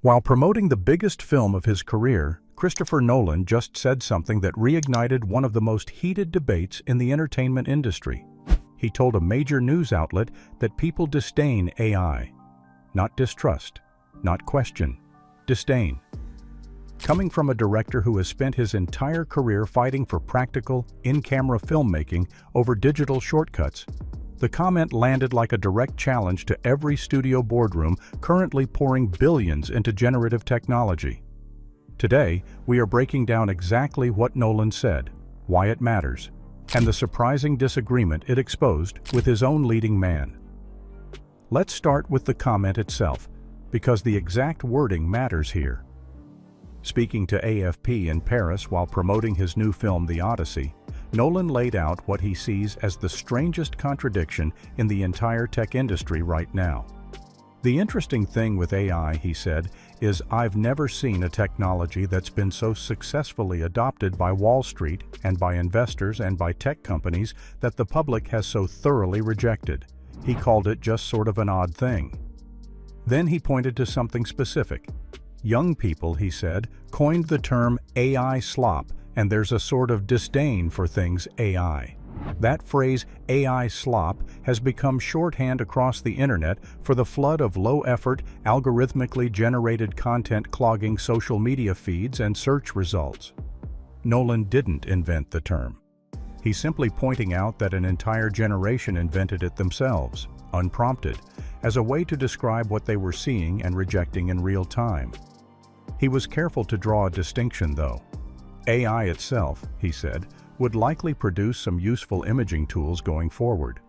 While promoting the biggest film of his career, Christopher Nolan just said something that reignited one of the most heated debates in the entertainment industry. He told a major news outlet that people disdain AI. Not distrust, not question, disdain. Coming from a director who has spent his entire career fighting for practical, in-camera filmmaking over digital shortcuts, the comment landed like a direct challenge to every studio boardroom currently pouring billions into generative technology. Today, we are breaking down exactly what Nolan said, why it matters, and the surprising disagreement it exposed with his own leading man. Let's start with the comment itself, because the exact wording matters here. Speaking to AFP in Paris while promoting his new film The Odyssey, Nolan laid out what he sees as the strangest contradiction in the entire tech industry right now. The interesting thing with AI, he said, is I've never seen a technology that's been so successfully adopted by Wall Street and by investors and by tech companies that the public has so thoroughly rejected. He called it just sort of an odd thing. Then he pointed to something specific. Young people, he said, coined the term AI slop, and there's a sort of disdain for things AI. That phrase, AI slop, has become shorthand across the internet for the flood of low-effort, algorithmically generated content clogging social media feeds and search results. Nolan didn't invent the term. He's simply pointing out that an entire generation invented it themselves, unprompted, as a way to describe what they were seeing and rejecting in real time. He was careful to draw a distinction, though. AI itself, he said, would likely produce some useful imaging tools going forward.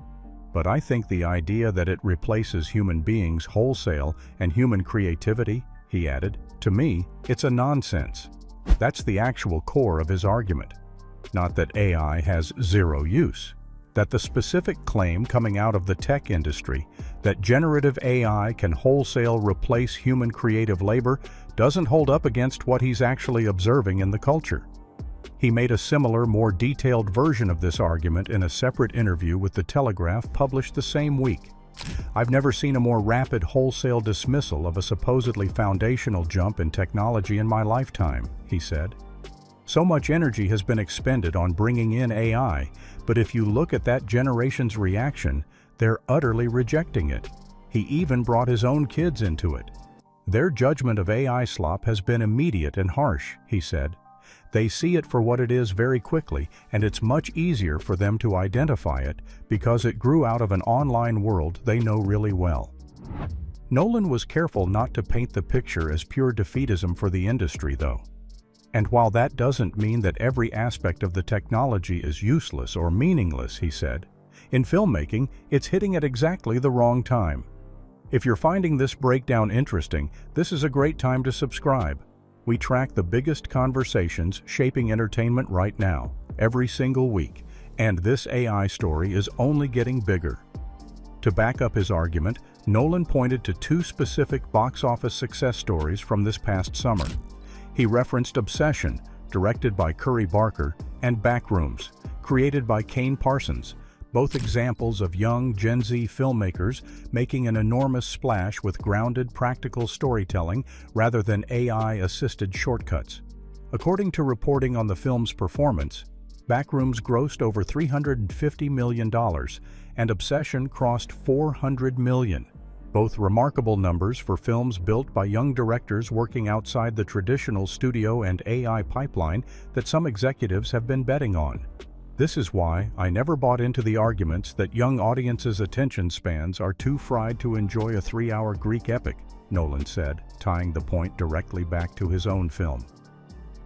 But I think the idea that it replaces human beings wholesale and human creativity, he added, to me, it's a nonsense. That's the actual core of his argument. Not that AI has zero use. That the specific claim coming out of the tech industry that generative AI can wholesale replace human creative labor doesn't hold up against what he's actually observing in the culture. He made a similar, more detailed version of this argument in a separate interview with The Telegraph published the same week. I've never seen a more rapid wholesale dismissal of a supposedly foundational jump in technology in my lifetime, he said. So much energy has been expended on bringing in AI, but if you look at that generation's reaction, they're utterly rejecting it. He even brought his own kids into it. Their judgment of AI slop has been immediate and harsh, he said. They see it for what it is very quickly, and it's much easier for them to identify it because it grew out of an online world they know really well. Nolan was careful not to paint the picture as pure defeatism for the industry, though. And while that doesn't mean that every aspect of the technology is useless or meaningless, he said, in filmmaking, it's hitting at exactly the wrong time. If you're finding this breakdown interesting, this is a great time to subscribe. We track the biggest conversations shaping entertainment right now, every single week, and this AI story is only getting bigger. To back up his argument, Nolan pointed to two specific box office success stories from this past summer. He referenced Obsession, directed by Curry Barker, and Backrooms, created by Kane Parsons, both examples of young Gen Z filmmakers making an enormous splash with grounded, practical storytelling rather than AI-assisted shortcuts. According to reporting on the film's performance, Backrooms grossed over $350 million, and Obsession crossed $400 million. Both remarkable numbers for films built by young directors working outside the traditional studio and AI pipeline that some executives have been betting on. This is why I never bought into the arguments that young audiences' attention spans are too fried to enjoy a 3-hour Greek epic, Nolan said, tying the point directly back to his own film.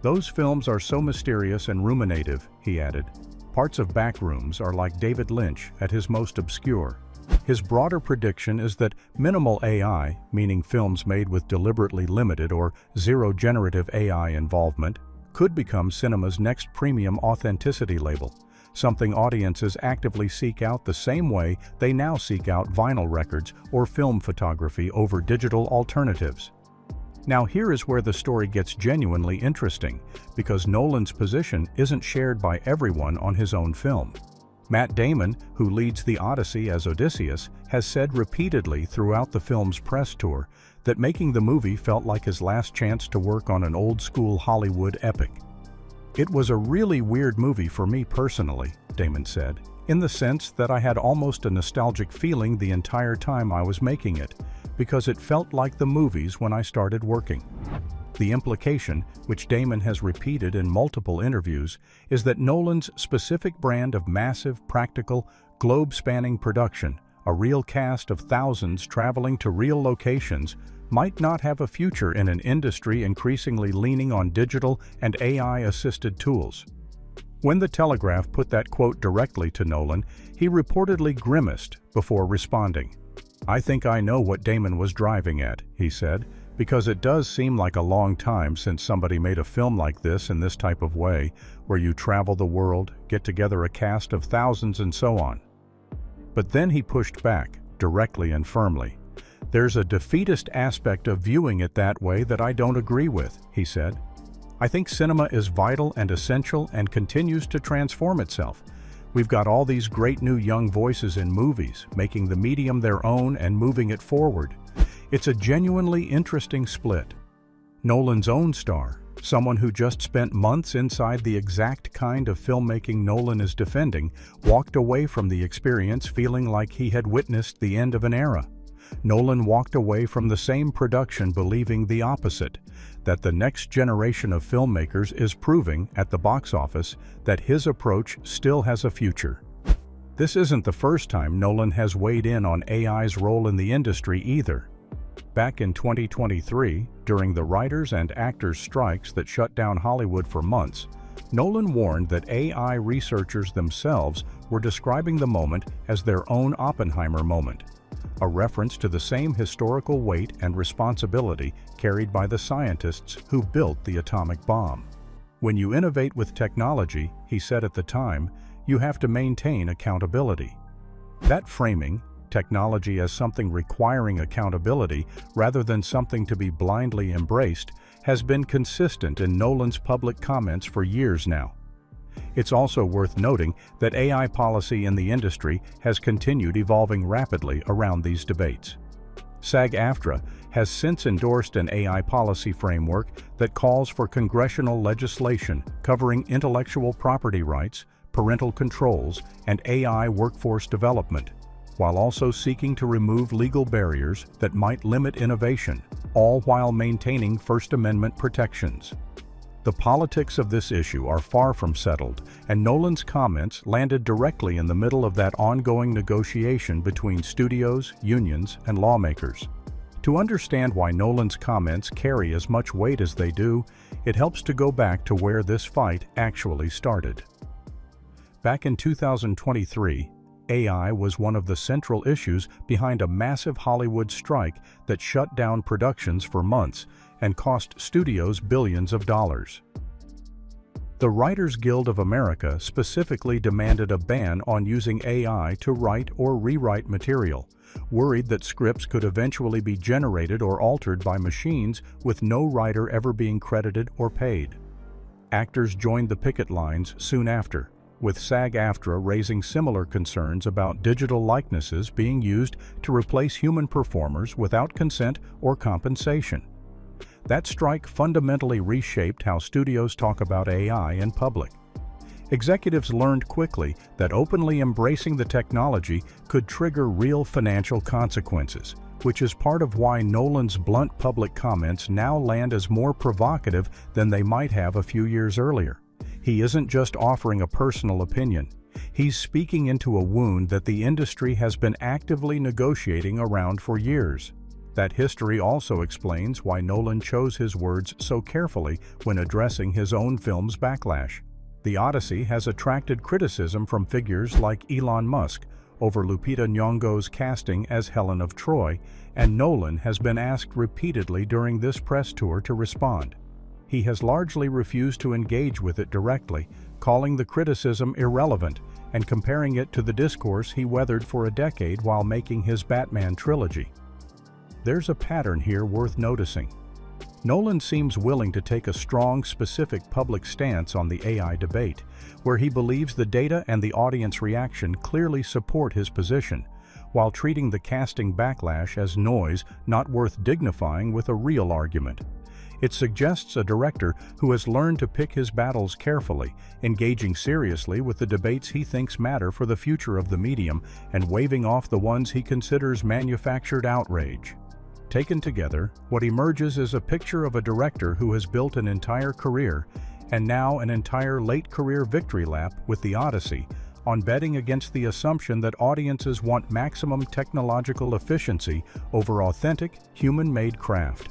Those films are so mysterious and ruminative, he added. Parts of Backrooms are like David Lynch at his most obscure. His broader prediction is that minimal AI, meaning films made with deliberately limited or zero generative AI involvement, could become cinema's next premium authenticity label, something audiences actively seek out the same way they now seek out vinyl records or film photography over digital alternatives. Now here is where the story gets genuinely interesting, because Nolan's position isn't shared by everyone on his own film. Matt Damon, who leads The Odyssey as Odysseus, has said repeatedly throughout the film's press tour that making the movie felt like his last chance to work on an old-school Hollywood epic. "It was a really weird movie for me personally," Damon said, "in the sense that I had almost a nostalgic feeling the entire time I was making it, because it felt like the movies when I started working." The implication, which Damon has repeated in multiple interviews, is that Nolan's specific brand of massive, practical, globe-spanning production, a real cast of thousands traveling to real locations, might not have a future in an industry increasingly leaning on digital and AI-assisted tools. When The Telegraph put that quote directly to Nolan, he reportedly grimaced before responding. "I think I know what Damon was driving at," he said, "because it does seem like a long time since somebody made a film like this in this type of way, where you travel the world, get together a cast of thousands and so on." But then he pushed back, directly and firmly. "There's a defeatist aspect of viewing it that way that I don't agree with," he said. "I think cinema is vital and essential and continues to transform itself. We've got all these great new young voices in movies, making the medium their own and moving it forward. It's a genuinely interesting split." Nolan's own star, someone who just spent months inside the exact kind of filmmaking Nolan is defending, walked away from the experience feeling like he had witnessed the end of an era. Nolan walked away from the same production believing the opposite, that the next generation of filmmakers is proving, at the box office, that his approach still has a future. This isn't the first time Nolan has weighed in on AI's role in the industry either. Back in 2023, during the writers' and actors' strikes that shut down Hollywood for months, Nolan warned that AI researchers themselves were describing the moment as their own Oppenheimer moment, a reference to the same historical weight and responsibility carried by the scientists who built the atomic bomb. "When you innovate with technology," he said at the time, "you have to maintain accountability." That framing, technology as something requiring accountability rather than something to be blindly embraced, has been consistent in Nolan's public comments for years now. It's also worth noting that AI policy in the industry has continued evolving rapidly around these debates. SAG-AFTRA has since endorsed an AI policy framework that calls for congressional legislation covering intellectual property rights, parental controls, and AI workforce development, while also seeking to remove legal barriers that might limit innovation, all while maintaining First Amendment protections. The politics of this issue are far from settled, and Nolan's comments landed directly in the middle of that ongoing negotiation between studios, unions, and lawmakers. To understand why Nolan's comments carry as much weight as they do, it helps to go back to where this fight actually started. Back in 2023, AI was one of the central issues behind a massive Hollywood strike that shut down productions for months and cost studios billions of dollars. The Writers Guild of America specifically demanded a ban on using AI to write or rewrite material, worried that scripts could eventually be generated or altered by machines with no writer ever being credited or paid. Actors joined the picket lines soon after, with SAG-AFTRA raising similar concerns about digital likenesses being used to replace human performers without consent or compensation. That strike fundamentally reshaped how studios talk about AI in public. Executives learned quickly that openly embracing the technology could trigger real financial consequences, which is part of why Nolan's blunt public comments now land as more provocative than they might have a few years earlier. He isn't just offering a personal opinion. He's speaking into a wound that the industry has been actively negotiating around for years. That history also explains why Nolan chose his words so carefully when addressing his own film's backlash. The Odyssey has attracted criticism from figures like Elon Musk over Lupita Nyong'o's casting as Helen of Troy, and Nolan has been asked repeatedly during this press tour to respond. He has largely refused to engage with it directly, calling the criticism irrelevant and comparing it to the discourse he weathered for a decade while making his Batman trilogy. There's a pattern here worth noticing. Nolan seems willing to take a strong, specific public stance on the AI debate, where he believes the data and the audience reaction clearly support his position, while treating the casting backlash as noise not worth dignifying with a real argument. It suggests a director who has learned to pick his battles carefully, engaging seriously with the debates he thinks matter for the future of the medium and waving off the ones he considers manufactured outrage. Taken together, what emerges is a picture of a director who has built an entire career, and now an entire late-career victory lap with The Odyssey, on betting against the assumption that audiences want maximum technological efficiency over authentic, human-made craft.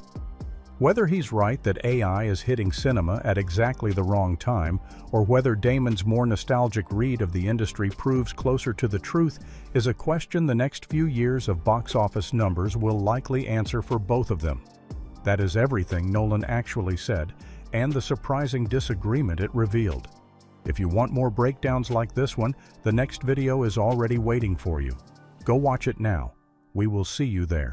Whether he's right that AI is hitting cinema at exactly the wrong time, or whether Damon's more nostalgic read of the industry proves closer to the truth, is a question the next few years of box office numbers will likely answer for both of them. That is everything Nolan actually said, and the surprising disagreement it revealed. If you want more breakdowns like this one, the next video is already waiting for you. Go watch it now. We will see you there.